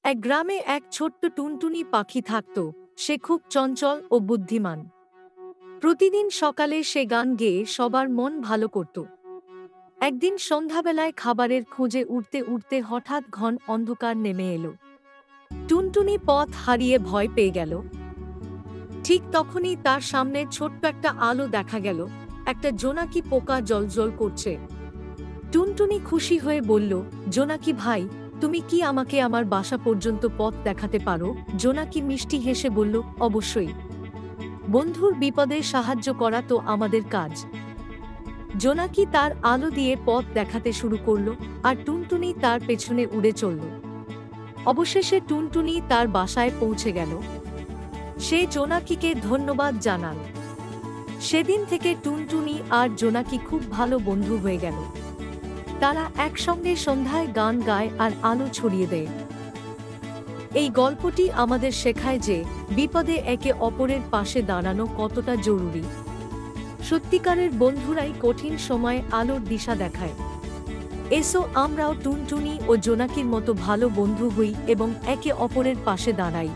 এক গ্রামে এক ছোট্ট টুনটুনি পাখি থাকত। সে খুব চঞ্চল ও বুদ্ধিমান। প্রতিদিন সকালে সে গান গেয়ে সবার মন ভালো করত। একদিন সন্ধ্যাবেলায় খাবারের খোঁজে উঠতে উঠতে হঠাৎ ঘন অন্ধকার নেমে এলো। টুনটুনি পথ হারিয়ে ভয় পেয়ে গেল। ঠিক তখনই তার সামনে ছোট্ট একটা আলো দেখা গেল। একটা জোনাকি পোকা জ্বলজ্বল করছে। টুনটুনি খুশি হয়ে বলল, জোনাকি ভাই, তুমি কি আমাকে আমার বাসা পর্যন্ত পথ দেখাতে পারো? জোনাকি মিষ্টি হেসে বলল, অবশ্যই। বন্ধুর বিপদে সাহায্য করা তো আমাদের কাজ। জোনাকি তার আলো দিয়ে পথ দেখাতে শুরু করল, আর টুনটুনি তার পেছনে উড়ে চলল। অবশেষে টুনটুনি তার বাসায় পৌঁছে গেল। সে জোনাকিকে ধন্যবাদ জানাল। সেদিন থেকে টুনটুনি আর জোনাকি খুব ভালো বন্ধু হয়ে গেল। তারা একসঙ্গে সন্ধ্যায় গান গায় আর আলো ছড়িয়ে দেয়। এই গল্পটি আমাদের শেখায় যে বিপদে একে অপরের পাশে দাঁড়ানো কতটা জরুরি। সত্যিকারের বন্ধুরাই কঠিন সময়ে আলোর দিশা দেখায়। এসো আমরাও টুনটুনি ও জোনাকির মতো ভালো বন্ধু হই এবং একে অপরের পাশে দাঁড়াই।